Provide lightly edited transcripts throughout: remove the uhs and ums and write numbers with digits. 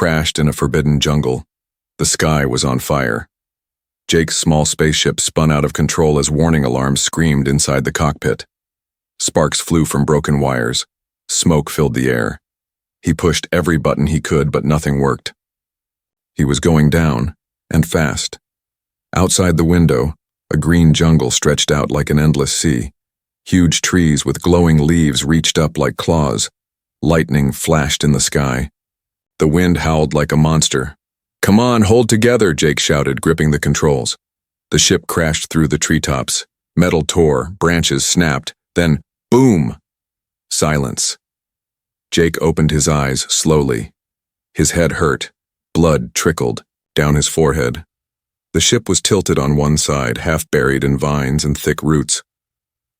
crashed in a forbidden jungle. The sky was on fire. Jake's small spaceship spun out of control as warning alarms screamed inside the cockpit. Sparks flew from broken wires. Smoke filled the air. He pushed every button he could, but nothing worked. He was going down, and fast. Outside the window, a green jungle stretched out like an endless sea. Huge trees with glowing leaves reached up like claws. Lightning flashed in the sky. The wind howled like a monster. "Come on, hold together," Jake shouted, gripping the controls. The ship crashed through the treetops. Metal tore, branches snapped, then boom! Silence. Jake opened his eyes slowly. His head hurt. Blood trickled down his forehead. The ship was tilted on one side, half buried in vines and thick roots.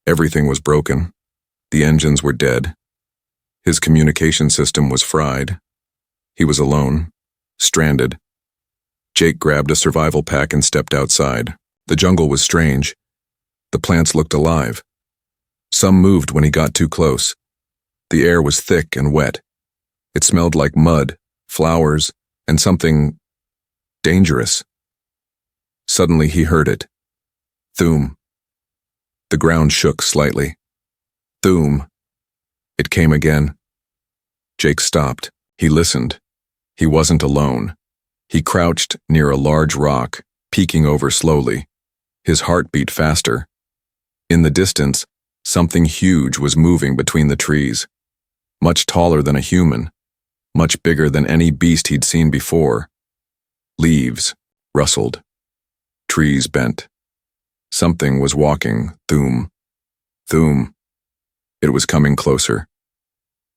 Everything was broken. The engines were dead. His communication system was fried. He was alone, stranded. Jake grabbed a survival pack and stepped outside. The jungle was strange. The plants looked alive. Some moved when he got too close. The air was thick and wet. It smelled like mud, flowers, and something dangerous. Suddenly he heard it. Thoom. The ground shook slightly. Thoom. It came again. Jake stopped. He listened. He wasn't alone. He crouched near a large rock, peeking over slowly. His heart beat faster. In the distance, something huge was moving between the trees. Much taller than a human. Much bigger than any beast he'd seen before. Leaves rustled. Trees bent. Something was walking. Thoom. Thoom. It was coming closer.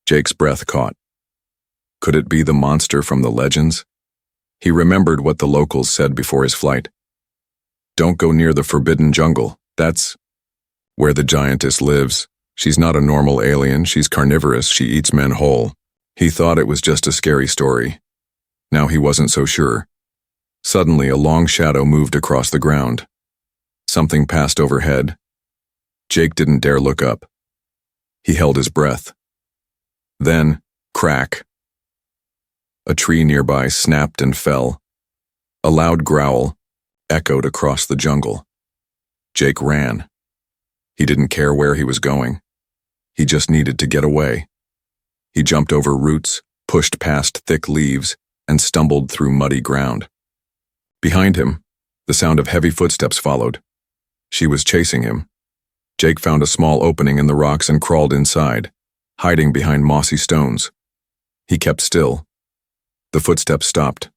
Jake's breath caught. Could it be the monster from the legends? He remembered what the locals said before his flight. Don't go near the forbidden jungle. That's where the Giantess lives. She's not a normal alien. She's carnivorous. She eats men whole. He thought it was just a scary story. Now he wasn't so sure. Suddenly, a long shadow moved across the ground. Something passed overhead. Jake didn't dare look up. He held his breath. Then, crack. A tree nearby snapped and fell. A loud growl echoed across the jungle. Jake ran. He didn't care where he was going. He just needed to get away. He jumped over roots, pushed past thick leaves, and stumbled through muddy ground. Behind him, the sound of heavy footsteps followed. She was chasing him. Jake found a small opening in the rocks and crawled inside, hiding behind mossy stones. He kept still. The footsteps stopped.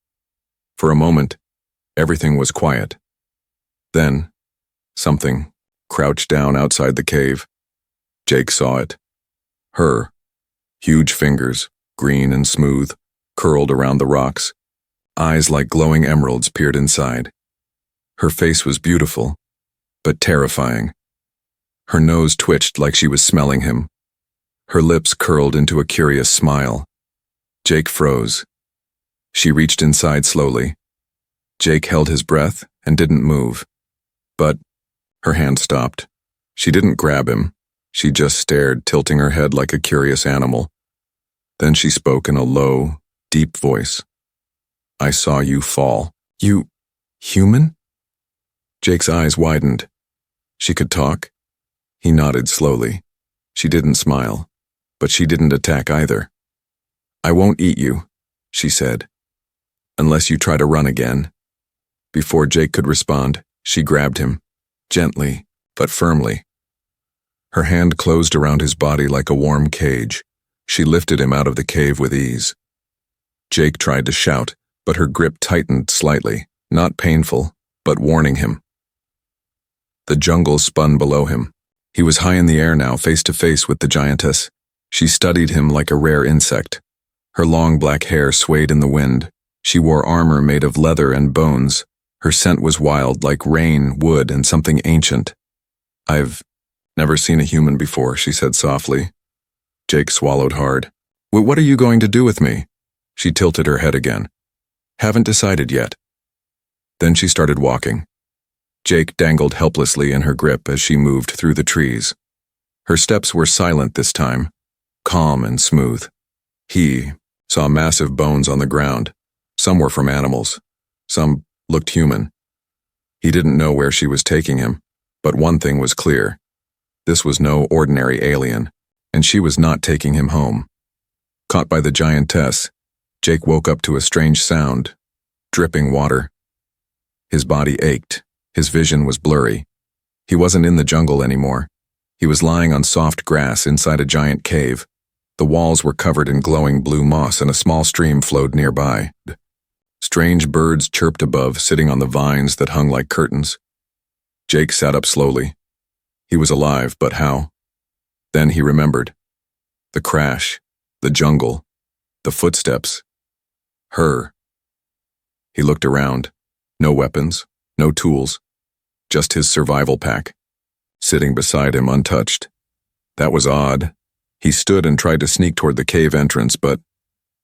For a moment, everything was quiet. Then, something crouched down outside the cave. Jake saw it. Her. Huge fingers, green and smooth, curled around the rocks. Eyes like glowing emeralds peered inside. Her face was beautiful, but terrifying. Her nose twitched like she was smelling him. Her lips curled into a curious smile. Jake froze. She reached inside slowly. Jake held his breath and didn't move. But her hand stopped. She didn't grab him. She just stared, tilting her head like a curious animal. Then she spoke in a low, deep voice. "I saw you fall." "You... human?" Jake's eyes widened. She could talk? He nodded slowly. She didn't smile, but she didn't attack either. "I won't eat you," she said, "unless you try to run again." Before Jake could respond, she grabbed him, gently but firmly. Her hand closed around his body like a warm cage. She lifted him out of the cave with ease. Jake tried to shout, but her grip tightened slightly, not painful, but warning him. The jungle spun below him. He was high in the air now, face to face with the Giantess. She studied him like a rare insect. Her long black hair swayed in the wind. She wore armor made of leather and bones. Her scent was wild, like rain, wood, and something ancient. "I've never seen a human before," she said softly. Jake swallowed hard. "What are you going to do with me?" She tilted her head again. "Haven't decided yet." Then she started walking. Jake dangled helplessly in her grip as she moved through the trees. Her steps were silent this time, calm and smooth. He saw massive bones on the ground. Some were from animals. Some looked human. He didn't know where she was taking him, but one thing was clear. This was no ordinary alien, and she was not taking him home. Caught by the giantess, Jake woke up to a strange sound, dripping water. His body ached. His vision was blurry. He wasn't in the jungle anymore. He was lying on soft grass inside a giant cave. The walls were covered in glowing blue moss and a small stream flowed nearby. Strange birds chirped above, sitting on the vines that hung like curtains. Jake sat up slowly. He was alive, but how? Then he remembered. The crash, the jungle, the footsteps. Her. He looked around. No weapons, no tools, just his survival pack, sitting beside him untouched. That was odd. He stood and tried to sneak toward the cave entrance, but,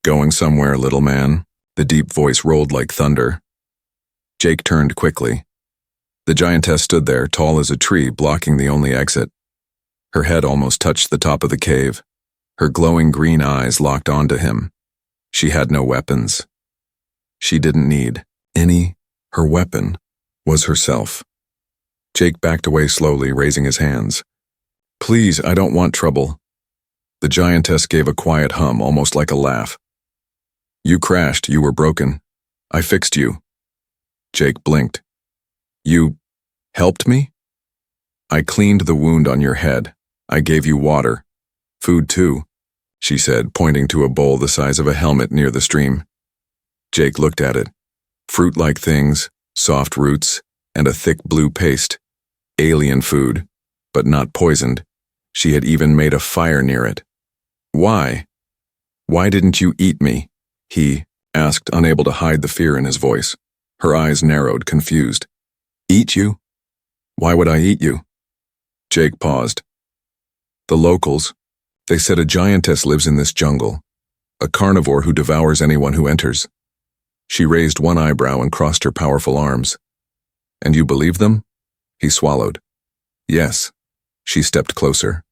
"Going somewhere, little man?" The deep voice rolled like thunder. Jake turned quickly. The giantess stood there, tall as a tree, blocking the only exit. Her head almost touched the top of the cave. Her glowing green eyes locked onto him. She had no weapons. She didn't need any. Her weapon was herself. Jake backed away slowly, raising his hands. "Please, I don't want trouble." The giantess gave a quiet hum, almost like a laugh. "You crashed, you were broken. I fixed you." Jake blinked. "You helped me?" "I cleaned the wound on your head. I gave you water. Food too," she said, pointing to a bowl the size of a helmet near the stream. Jake looked at it. Fruit-like things, soft roots, and a thick blue paste. Alien food, but not poisoned. She had even made a fire near it. "Why? Why didn't you eat me?" he asked, unable to hide the fear in his voice. Her eyes narrowed, confused. "Eat you? Why would I eat you?" Jake paused. "The locals, they said a giantess lives in this jungle, a carnivore who devours anyone who enters." She raised one eyebrow and crossed her powerful arms. "And you believe them?" He swallowed. "Yes." She stepped closer.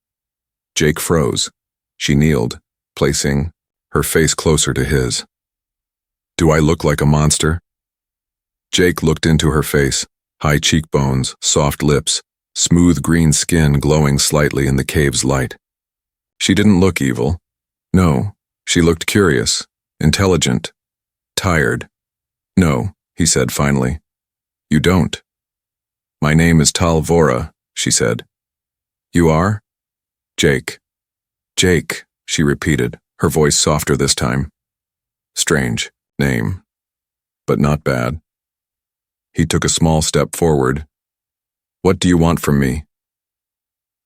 Jake froze. She kneeled, placing her face closer to his. "Do I look like a monster?" Jake looked into her face, high cheekbones, soft lips, smooth green skin glowing slightly in the cave's light. She didn't look evil. No, she looked curious, intelligent, tired. "No," he said finally. "You don't." "My name is Talvora," she said. "You are?" "Jake." "Jake," she repeated, her voice softer this time. Strange name, but not bad. He took a small step forward. "What do you want from me?"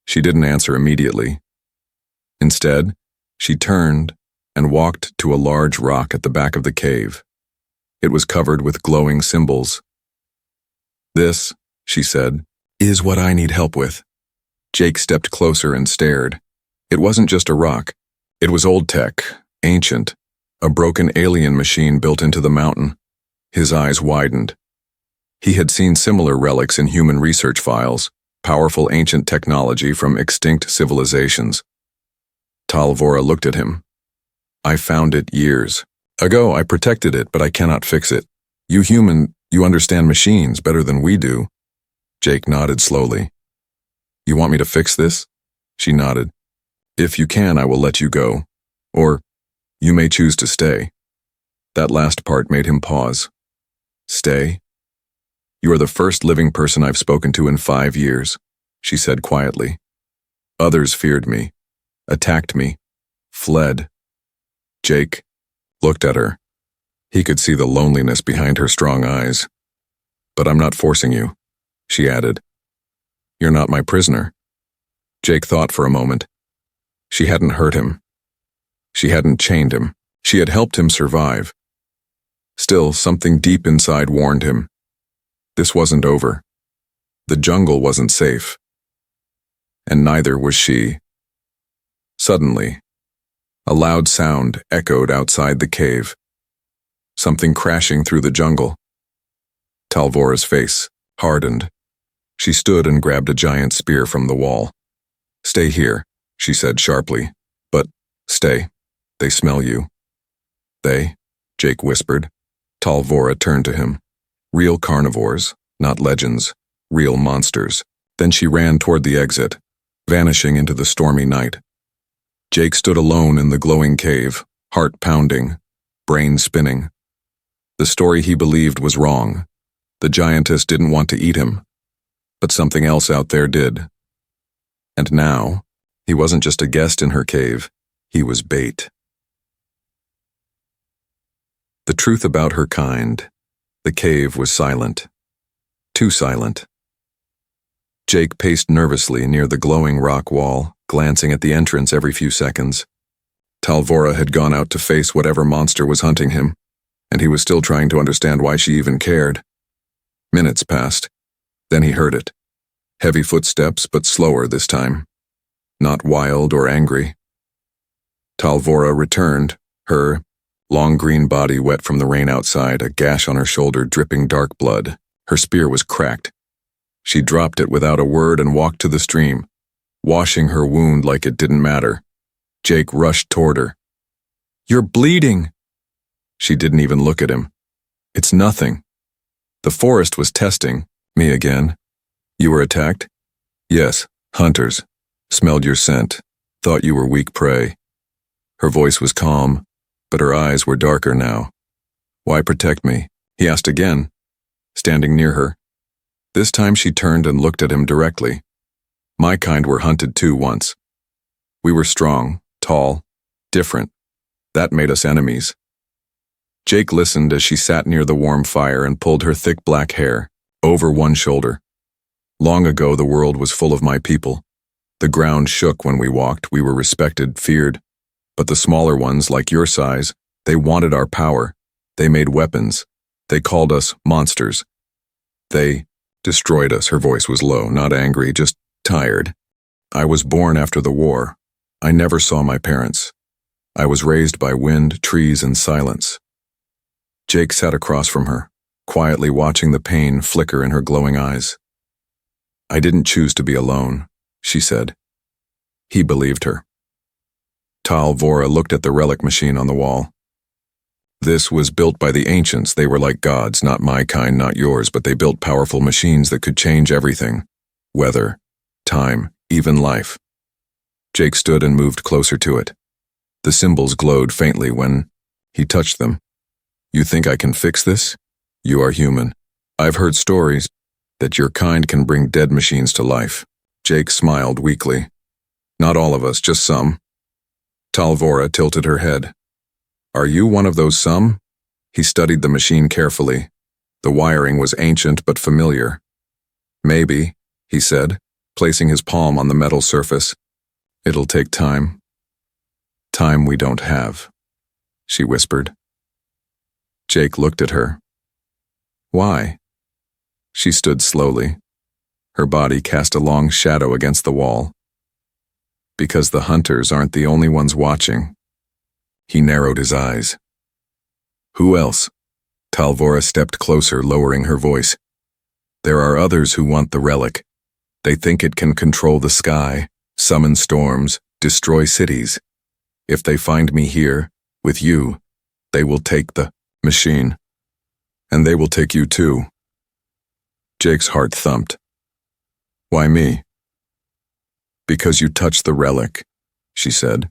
She didn't answer immediately. Instead, she turned and walked to a large rock at the back of the cave. It was covered with glowing symbols. "This," she said, "is what I need help with." Jake stepped closer and stared. It wasn't just a rock. It was old tech, ancient, a broken alien machine built into the mountain. His eyes widened. He had seen similar relics in human research files, powerful ancient technology from extinct civilizations. Talvora looked at him. "I found it years ago. I protected it, but I cannot fix it. You human, you understand machines better than we do." Jake nodded slowly. "You want me to fix this?" She nodded. "If you can, I will let you go. Or, you may choose to stay." That last part made him pause. "Stay?" "You are the first living person I've spoken to in 5 years," she said quietly. "Others feared me, attacked me, fled." Jake looked at her. He could see the loneliness behind her strong eyes. "But I'm not forcing you," she added. "You're not my prisoner." Jake thought for a moment. She hadn't hurt him. She hadn't chained him. She had helped him survive. Still, something deep inside warned him. This wasn't over. The jungle wasn't safe. And neither was she. Suddenly, a loud sound echoed outside the cave. Something crashing through the jungle. Talvora's face hardened. She stood and grabbed a giant spear from the wall. "Stay here," she said sharply. "But stay. They smell you." They, Jake whispered. Talvora turned to him. Real carnivores, not legends, real monsters. Then she ran toward the exit, vanishing into the stormy night. Jake stood alone in the glowing cave, heart pounding, brain spinning. The story he believed was wrong. The giantess didn't want to eat him, but something else out there did. And now, he wasn't just a guest in her cave, he was bait. The truth about her kind. The cave was silent. Too silent. Jake paced nervously near the glowing rock wall, glancing at the entrance every few seconds. Talvora had gone out to face whatever monster was hunting him, and he was still trying to understand why she even cared. Minutes passed. Then he heard it. Heavy footsteps, but slower this time. Not wild or angry. Talvora returned, her long green body wet from the rain outside, a gash on her shoulder dripping dark blood. Her spear was cracked. She dropped it without a word and walked to the stream, washing her wound like it didn't matter. Jake rushed toward her. "You're bleeding!" She didn't even look at him. "It's nothing." The forest was testing me again. "You were attacked?" "Yes, hunters. Smelled your scent. Thought you were weak prey." Her voice was calm, but her eyes were darker now. "Why protect me?" he asked again, standing near her. This time she turned and looked at him directly. "My kind were hunted too once. We were strong, tall, different. That made us enemies." Jake listened as she sat near the warm fire and pulled her thick black hair over one shoulder. "Long ago the world was full of my people. The ground shook when we walked, we were respected, feared. But the smaller ones, like your size, they wanted our power. They made weapons. They called us monsters. They destroyed us." Her voice was low, not angry, just tired. "I was born after the war. I never saw my parents. I was raised by wind, trees, and silence." Jake sat across from her, quietly watching the pain flicker in her glowing eyes. "I didn't choose to be alone," she said. He believed her. Talvora looked at the relic machine on the wall. "This was built by the ancients. They were like gods, not my kind, not yours, but they built powerful machines that could change everything. Weather, time, even life." Jake stood and moved closer to it. The symbols glowed faintly when he touched them. "You think I can fix this? You are human. I've heard stories that your kind can bring dead machines to life." Jake smiled weakly. "Not all of us, just some." Talvora tilted her head. "Are you one of those some?" He studied the machine carefully. The wiring was ancient but familiar. "Maybe," he said, placing his palm on the metal surface. "It'll take time." "Time we don't have," she whispered. Jake looked at her. "Why?" She stood slowly. Her body cast a long shadow against the wall. "Because the hunters aren't the only ones watching." He narrowed his eyes. "Who else?" Talvora stepped closer, lowering her voice. "There are others who want the relic. They think it can control the sky, summon storms, destroy cities. If they find me here, with you, they will take the machine. And they will take you too." Jake's heart thumped. "Why me?" "Because you touched the relic," she said.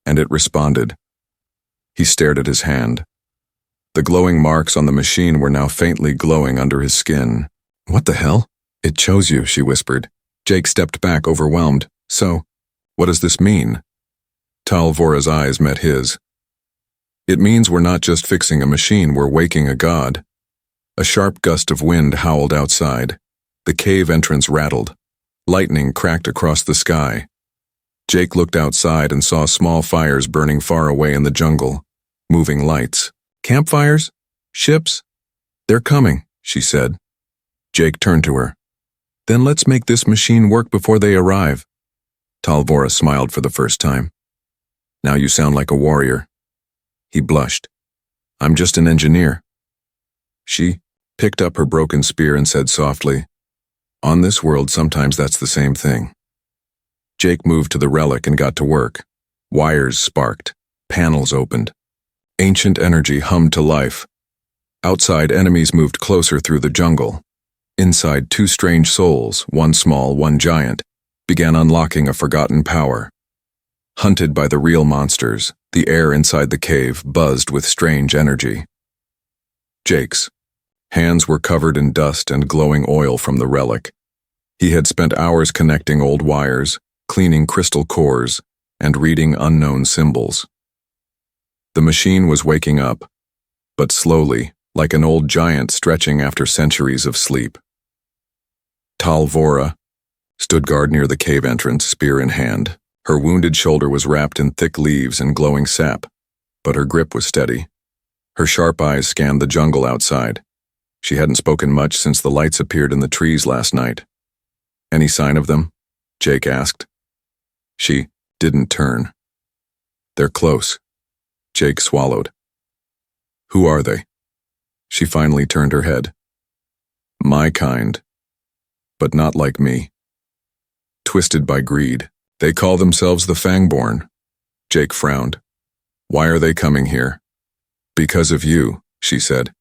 And it responded. He stared at his hand. The glowing marks on the machine were now faintly glowing under his skin. "What the hell?" "It chose you," she whispered. Jake stepped back, overwhelmed. "So, what does this mean?" Talvora's eyes met his. "It means we're not just fixing a machine, we're waking a god." A sharp gust of wind howled outside. The cave entrance rattled. Lightning cracked across the sky. Jake looked outside and saw small fires burning far away in the jungle. Moving lights. "Campfires? Ships? They're coming," she said. Jake turned to her. "Then let's make this machine work before they arrive." Talvora smiled for the first time. "Now you sound like a warrior." He blushed. "I'm just an engineer." She picked up her broken spear and said softly, "On this world, sometimes that's the same thing." Jake moved to the relic and got to work. Wires sparked. Panels opened. Ancient energy hummed to life. Outside, enemies moved closer through the jungle. Inside, two strange souls, one small, one giant, began unlocking a forgotten power. Hunted by the real monsters, the air inside the cave buzzed with strange energy. Jake's hands were covered in dust and glowing oil from the relic. He had spent hours connecting old wires, cleaning crystal cores, and reading unknown symbols. The machine was waking up, but slowly, like an old giant stretching after centuries of sleep. Talvora stood guard near the cave entrance, spear in hand. Her wounded shoulder was wrapped in thick leaves and glowing sap, but her grip was steady. Her sharp eyes scanned the jungle outside. She hadn't spoken much since the lights appeared in the trees last night. Any sign of them? Jake asked. She didn't turn. They're close. Jake swallowed. Who are they? She finally turned her head. My kind, but not like me. Twisted by greed. They call themselves the Fangborn. Jake frowned. Why are they coming here? Because of you, she said.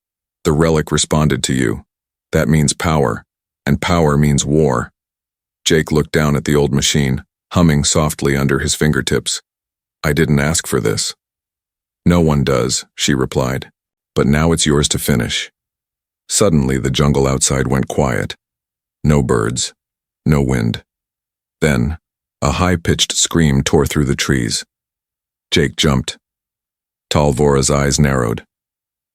The relic responded to you. That means power, and power means war. Jake looked down at the old machine, humming softly under his fingertips. I didn't ask for this. No one does, she replied, but now it's yours to finish. Suddenly, the jungle outside went quiet. No birds, no wind. Then, a high-pitched scream tore through the trees. Jake jumped. Talvora's eyes narrowed.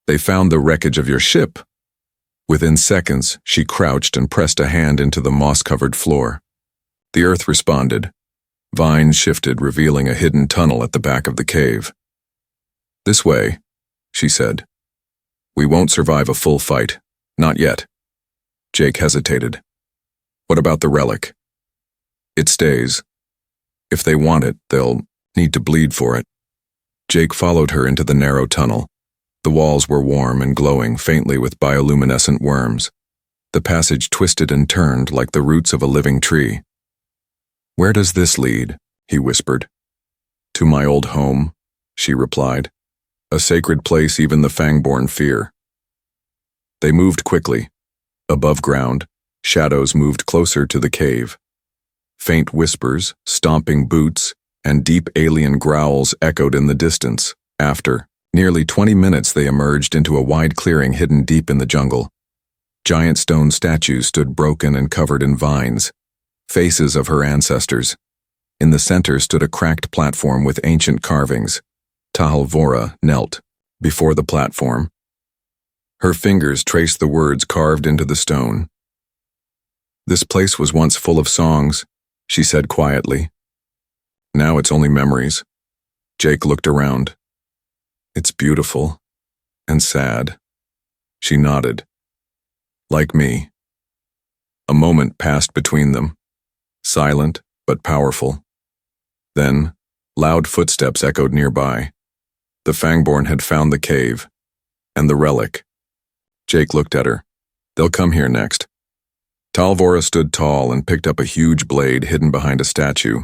They found the wreckage of your ship. Within seconds, she crouched and pressed a hand into the moss-covered floor. The earth responded. Vines shifted, revealing a hidden tunnel at the back of the cave. This way, she said. We won't survive a full fight. Not yet. Jake hesitated. What about the relic? It stays. If they want it, they'll need to bleed for it. Jake followed her into the narrow tunnel. The walls were warm and glowing faintly with bioluminescent worms. The passage twisted and turned like the roots of a living tree. Where does this lead? He whispered. To my old home, she replied. A sacred place even the Fangborn fear. They moved quickly. Above ground, shadows moved closer to the cave. Faint whispers, stomping boots, and deep alien growls echoed in the distance. After nearly 20 minutes, they emerged into a wide clearing hidden deep in the jungle. Giant stone statues stood broken and covered in vines, faces of her ancestors. In the center stood a cracked platform with ancient carvings. Talvora knelt before the platform. Her fingers traced the words carved into the stone. This place was once full of songs, she said quietly. Now it's only memories. Jake looked around. It's beautiful and sad. She nodded. Like me. A moment passed between them, silent but powerful. Then, loud footsteps echoed nearby. The Fangborn had found the cave and the relic. Jake looked at her. They'll come here next. Talvora stood tall and picked up a huge blade hidden behind a statue.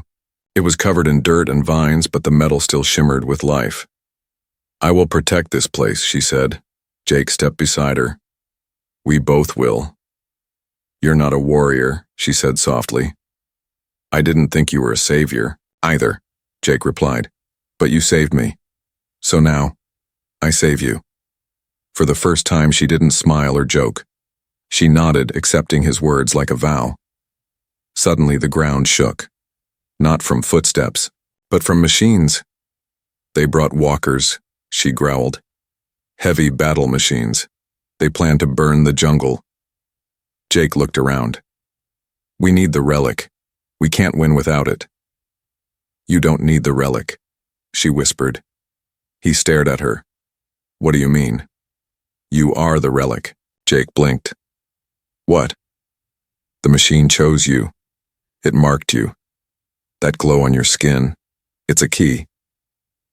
It was covered in dirt and vines, but the metal still shimmered with life. I will protect this place, she said. Jake stepped beside her. We both will. You're not a warrior, she said softly. I didn't think you were a savior, either, Jake replied. But you saved me. So now, I save you. For the first time, she didn't smile or joke. She nodded, accepting his words like a vow. Suddenly, the ground shook. Not from footsteps, but from machines. They brought walkers, she growled. Heavy battle machines. They planned to burn the jungle. Jake looked around. We need the relic. We can't win without it. You don't need the relic, she whispered. He stared at her. What do you mean? You are the relic, Jake blinked. What? The machine chose you. It marked you. That glow on your skin, it's a key.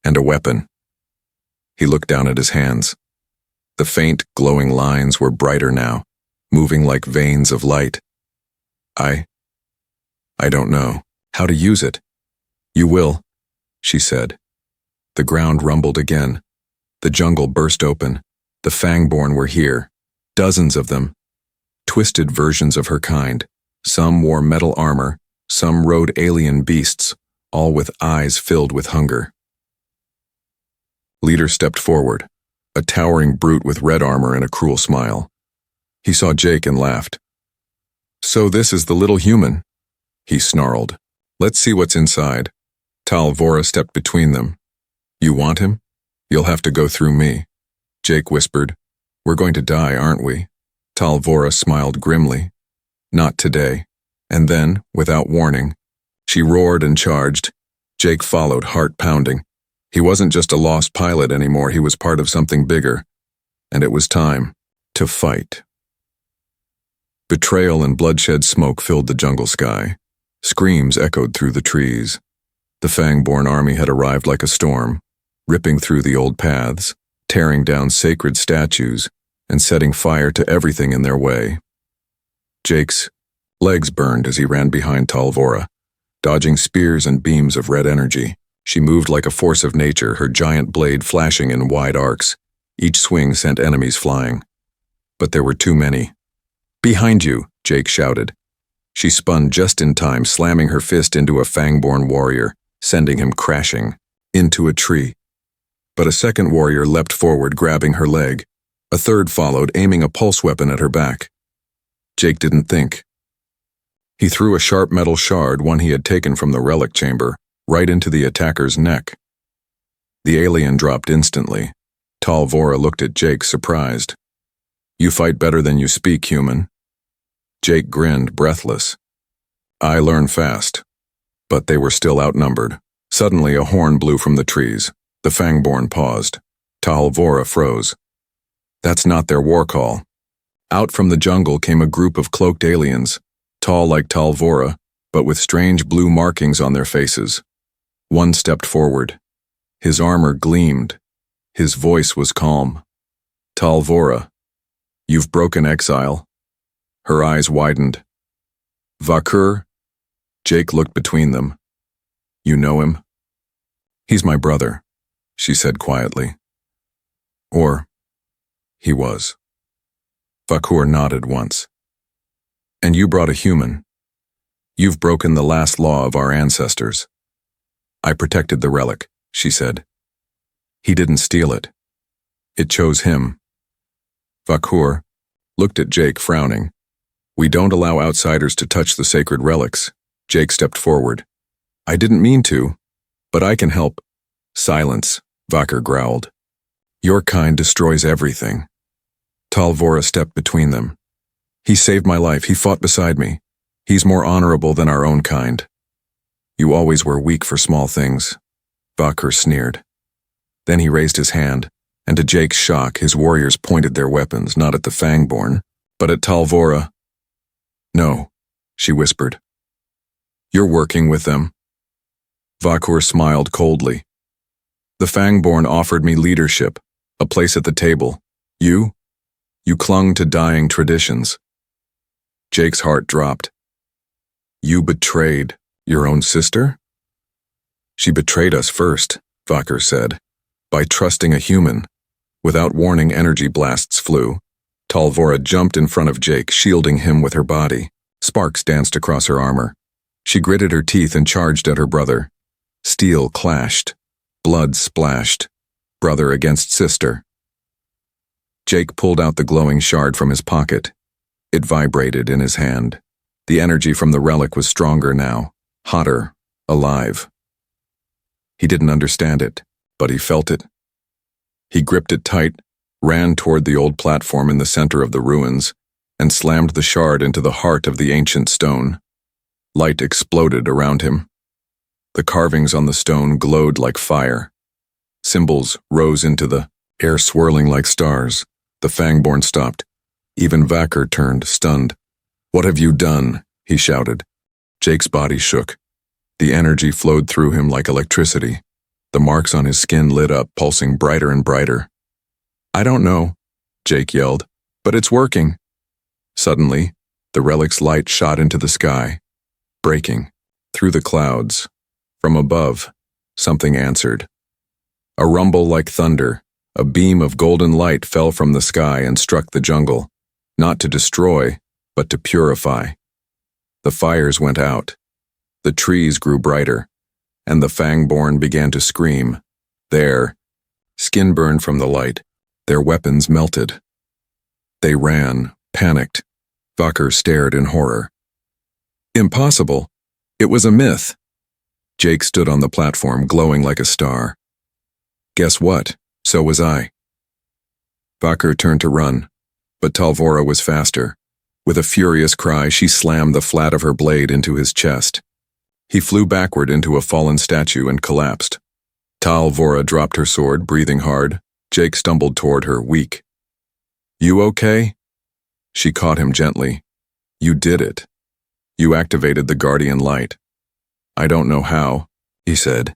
And a weapon. He looked down at his hands. The faint, glowing lines were brighter now, moving like veins of light. I don't know how to use it. You will, she said. The ground rumbled again. The jungle burst open. The Fangborn were here. Dozens of them. Twisted versions of her kind. Some wore metal armor, some rode alien beasts, all with eyes filled with hunger. Leader stepped forward, a towering brute with red armor and a cruel smile. He saw Jake and laughed. "So this is the little human," he snarled. "Let's see what's inside." Talvora stepped between them. "You want him? You'll have to go through me," Jake whispered. "We're going to die, aren't we?" Talvora smiled grimly. "Not today." And then, without warning, she roared and charged. Jake followed, heart pounding. He wasn't just a lost pilot anymore, he was part of something bigger. And it was time to fight. Betrayal and bloodshed smoke filled the jungle sky. Screams echoed through the trees. The Fangborn army had arrived like a storm, ripping through the old paths, tearing down sacred statues, and setting fire to everything in their way. Jake's legs burned as he ran behind Talvora, dodging spears and beams of red energy. She moved like a force of nature, her giant blade flashing in wide arcs. Each swing sent enemies flying. But there were too many. "Behind you," Jake shouted. She spun just in time, slamming her fist into a Fangborn warrior, sending him crashing into a tree. But a second warrior leapt forward, grabbing her leg. A third followed, aiming a pulse weapon at her back. Jake didn't think. He threw a sharp metal shard, one he had taken from the relic chamber, right into the attacker's neck. The alien dropped instantly. Talvora looked at Jake, surprised. "You fight better than you speak, human." Jake grinned, breathless. "I learn fast." But they were still outnumbered. Suddenly a horn blew from the trees. The Fangborn paused. Talvora froze. That's not their war call. Out from the jungle came a group of cloaked aliens, tall like Talvora, but with strange blue markings on their faces. One stepped forward. His armor gleamed. His voice was calm. "Talvora, you've broken exile." Her eyes widened. "Vakur?" Jake looked between them. "You know him?" "He's my brother," she said quietly. "Or he was." Vakur nodded once. "And you brought a human. You've broken the last law of our ancestors." "I protected the relic," she said. "He didn't steal it. It chose him." Vakur looked at Jake, frowning. "We don't allow outsiders to touch the sacred relics." Jake stepped forward. "I didn't mean to, but I can help." "Silence," Vakur growled. "Your kind destroys everything." Talvora stepped between them. "He saved my life. He fought beside me. He's more honorable than our own kind." "You always were weak for small things," Vakur sneered. Then he raised his hand, and to Jake's shock, his warriors pointed their weapons not at the Fangborn, but at Talvora. "No," she whispered. "You're working with them." Vakur smiled coldly. "The Fangborn offered me leadership, a place at the table. You clung to dying traditions." Jake's heart dropped. "You betrayed your own sister?" "She betrayed us first," Vakur said, "by trusting a human." Without warning, energy blasts flew. Talvora jumped in front of Jake, shielding him with her body. Sparks danced across her armor. She gritted her teeth and charged at her brother. Steel clashed. Blood splashed. Brother against sister. Jake pulled out the glowing shard from his pocket. It vibrated in his hand. The energy from the relic was stronger now, hotter, alive. He didn't understand it, but he felt it. He gripped it tight, ran toward the old platform in the center of the ruins, and slammed the shard into the heart of the ancient stone. Light exploded around him. The carvings on the stone glowed like fire. Symbols rose into the air, swirling like stars. The Fangborn stopped. Even Vakur turned, stunned. "What have you done?" he shouted. Jake's body shook. The energy flowed through him like electricity. The marks on his skin lit up, pulsing brighter and brighter. "I don't know," Jake yelled, "but it's working." Suddenly, the relic's light shot into the sky, breaking through the clouds. From above, something answered. A rumble like thunder, A beam of golden light fell from the sky and struck the jungle, not to destroy, but to purify. The fires went out. The trees grew brighter, and the fang-born began to scream. Their skin burned from the light. Their weapons melted. They ran, panicked. Vaker stared in horror. Impossible. It was a myth. Jake stood on the platform, glowing like a star. Guess what? So was I. Vaker turned to run, but Talvora was faster. With a furious cry, she slammed the flat of her blade into his chest. He flew backward into a fallen statue and collapsed. Talvora dropped her sword, breathing hard. Jake stumbled toward her, weak. You okay? She caught him gently. You did it. You activated the guardian light. I don't know how, he said.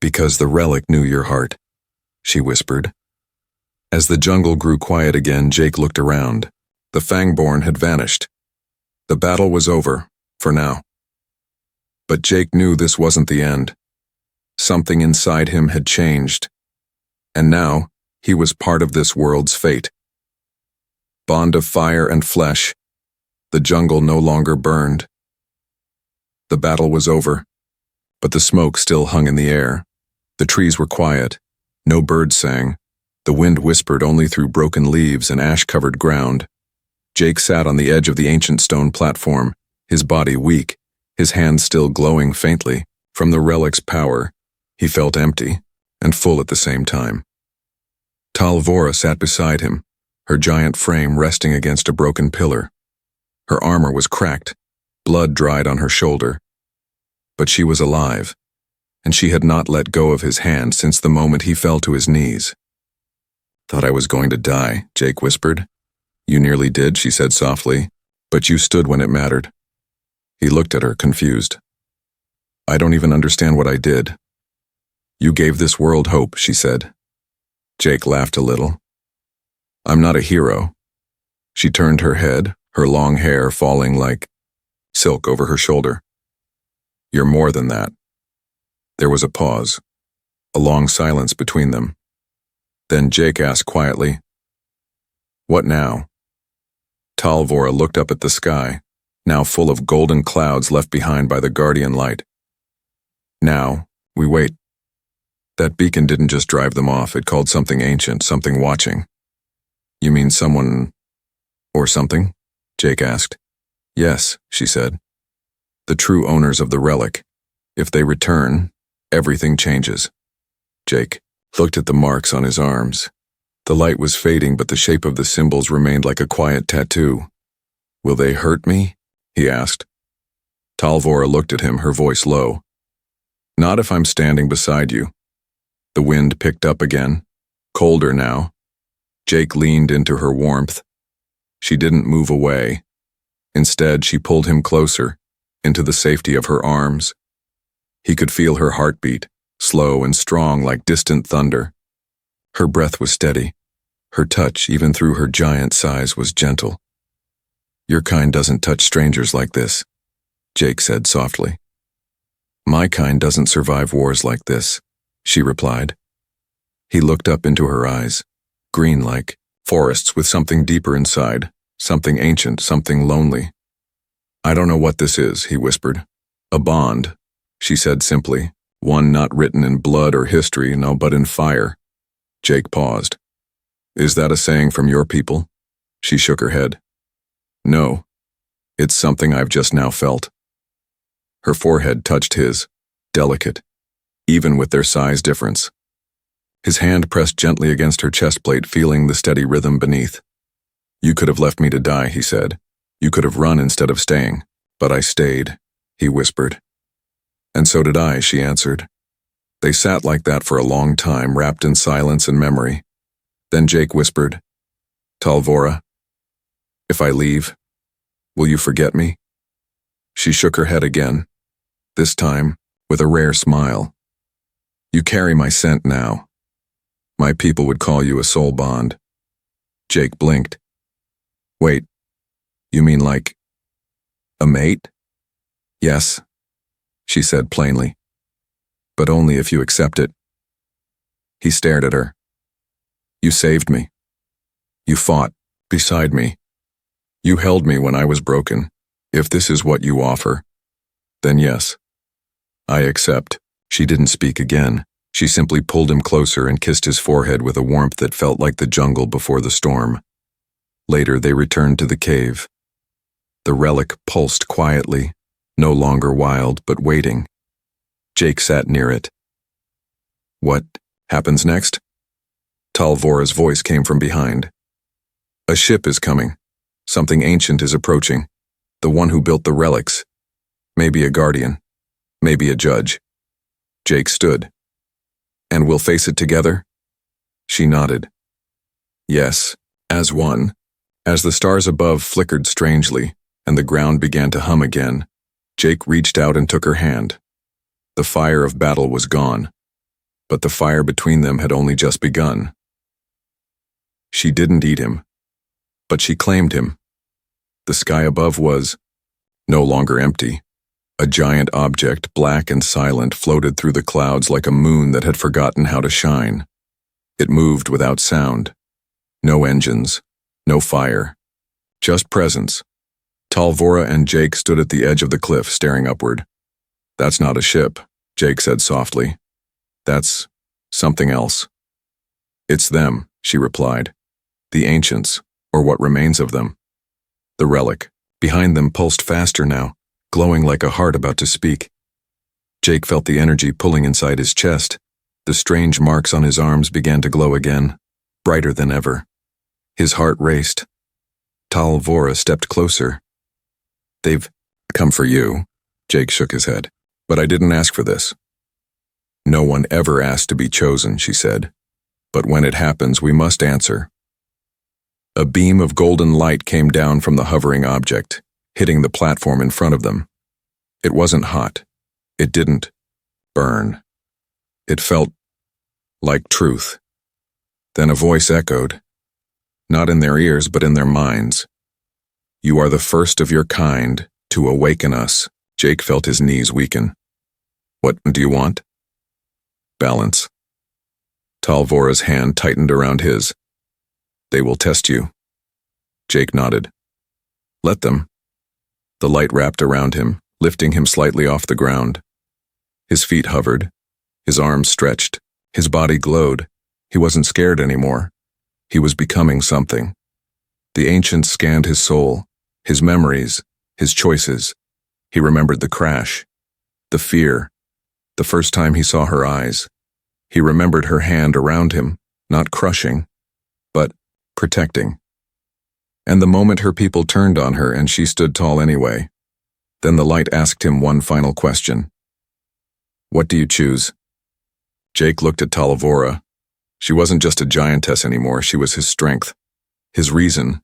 Because the relic knew your heart, she whispered. As the jungle grew quiet again, Jake looked around. The fang-born had vanished. The battle was over, for now. But Jake knew this wasn't the end. Something inside him had changed. And now, he was part of this world's fate. Bond of fire and flesh, the jungle no longer burned. The battle was over, but the smoke still hung in the air. The trees were quiet. No birds sang. The wind whispered only through broken leaves and ash-covered ground. Jake sat on the edge of the ancient stone platform, his body weak, his hands still glowing faintly. From the relic's power, he felt empty and full at the same time. Talvora sat beside him, her giant frame resting against a broken pillar. Her armor was cracked, blood dried on her shoulder. But she was alive, and she had not let go of his hand since the moment he fell to his knees. Thought I was going to die, Jake whispered. You nearly did, she said softly, but you stood when it mattered. He looked at her, confused. I don't even understand what I did. You gave this world hope, she said. Jake laughed a little. I'm not a hero. She turned her head, her long hair falling like silk over her shoulder. You're more than that. There was a pause, a long silence between them. Then Jake asked quietly, What now? Talvora looked up at the sky, now full of golden clouds left behind by the guardian light. Now, we wait. That beacon didn't just drive them off, it called something ancient, something watching. You mean someone or something? Jake asked. Yes, she said. The true owners of the relic. If they return, everything changes. Jake looked at the marks on his arms. The light was fading, but the shape of the symbols remained like a quiet tattoo. Will they hurt me? He asked. Talvora looked at him, her voice low. Not if I'm standing beside you. The wind picked up again, colder now. Jake leaned into her warmth. She didn't move away. Instead, she pulled him closer, into the safety of her arms. He could feel her heartbeat, slow and strong like distant thunder. Her breath was steady. Her touch, even through her giant size, was gentle. Your kind doesn't touch strangers like this, Jake said softly. My kind doesn't survive wars like this, she replied. He looked up into her eyes, green like forests with something deeper inside, something ancient, something lonely. I don't know what this is, he whispered. A bond, she said simply, one not written in blood or history, no, but in fire. Jake paused. Is that a saying from your people? She shook her head. No, it's something I've just now felt. Her forehead touched his, delicate, even with their size difference. His hand pressed gently against her chest plate, feeling the steady rhythm beneath. You could have left me to die, he said. You could have run instead of staying. But I stayed, he whispered. And so did I, she answered. They sat like that for a long time, wrapped in silence and memory. Then Jake whispered, Talvora, if I leave, will you forget me? She shook her head again, this time with a rare smile. You carry my scent now. My people would call you a soul bond. Jake blinked. Wait, you mean like a mate? Yes, she said plainly, but only if you accept it. He stared at her. You saved me. You fought beside me. You held me when I was broken. If this is what you offer, then yes, I accept." She didn't speak again. She simply pulled him closer and kissed his forehead with a warmth that felt like the jungle before the storm. Later, they returned to the cave. The relic pulsed quietly, no longer wild, but waiting. Jake sat near it. "What happens next?" Talvora's voice came from behind. "A ship is coming. Something ancient is approaching. The one who built the relics. Maybe a guardian. Maybe a judge." Jake stood. "And we'll face it together?" She nodded. "Yes, as one." As the stars above flickered strangely, and the ground began to hum again, Jake reached out and took her hand. The fire of battle was gone, but the fire between them had only just begun. She didn't eat him, but she claimed him. The sky above was no longer empty. A giant object, black and silent, floated through the clouds like a moon that had forgotten how to shine. It moved without sound. No engines, no fire, just presence. Talvora and Jake stood at the edge of the cliff, staring upward. "That's not a ship," Jake said softly. "That's something else." "It's them," she replied. "The ancients, or what remains of them." The relic, behind them, pulsed faster now, glowing like a heart about to speak. Jake felt the energy pulling inside his chest. The strange marks on his arms began to glow again, brighter than ever. His heart raced. Talvora stepped closer. "They've come for you," Jake shook his head. "But I didn't ask for this." "No one ever asked to be chosen," she said. "But when it happens, we must answer." A beam of golden light came down from the hovering object, hitting the platform in front of them. It wasn't hot. It didn't burn. It felt like truth. Then a voice echoed, not in their ears but in their minds. "You are the first of your kind to awaken us." Jake felt his knees weaken. "What do you want?" "Balance." Talvora's hand tightened around his. "They will test you." Jake nodded. "Let them." The light wrapped around him, lifting him slightly off the ground. His feet hovered, his arms stretched, his body glowed. He wasn't scared anymore. He was becoming something. The ancients scanned his soul, his memories, his choices. He remembered the crash, the fear, the first time he saw her eyes. He remembered her hand around him, not crushing, but protecting. And the moment her people turned on her and she stood tall anyway. Then the light asked him one final question. "What do you choose?" Jake looked at Talvora. She wasn't just a giantess anymore, she was his strength, his reason,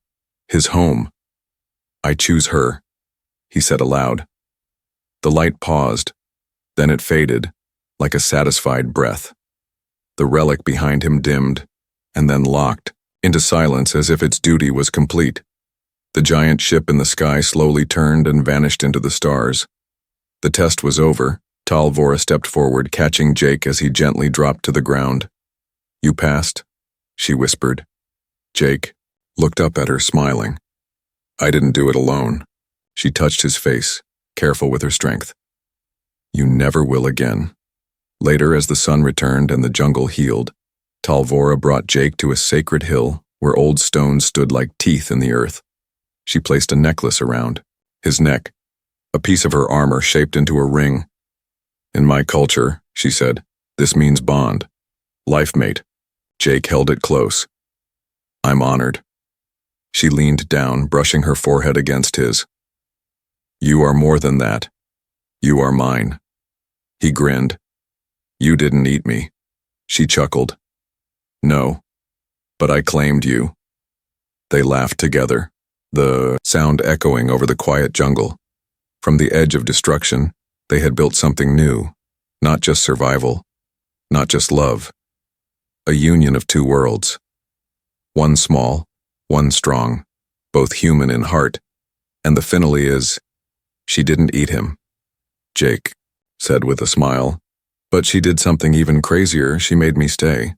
his home. "I choose her," he said aloud. The light paused, then it faded, like a satisfied breath. The relic behind him dimmed, and then locked into silence as if its duty was complete. The giant ship in the sky slowly turned and vanished into the stars. The test was over. Talvora stepped forward, catching Jake as he gently dropped to the ground. "You passed," she whispered. Jake looked up at her, smiling. "I didn't do it alone." She touched his face, careful with her strength. "You never will again." Later, as the sun returned and the jungle healed, Talvora brought Jake to a sacred hill where old stones stood like teeth in the earth. She placed a necklace around his neck, a piece of her armor shaped into a ring. "In my culture," she said, "this means bond, life mate." Jake held it close. "I'm honored." She leaned down, brushing her forehead against his. "You are more than that. You are mine." He grinned. "You didn't eat me." She chuckled. "No, but I claimed you." They laughed together, the sound echoing over the quiet jungle. From the edge of destruction, they had built something new, not just survival, not just love. A union of two worlds. One small, one strong, both human in heart, and the finale is, she didn't eat him. Jake said with a smile, "But she did something even crazier, she made me stay."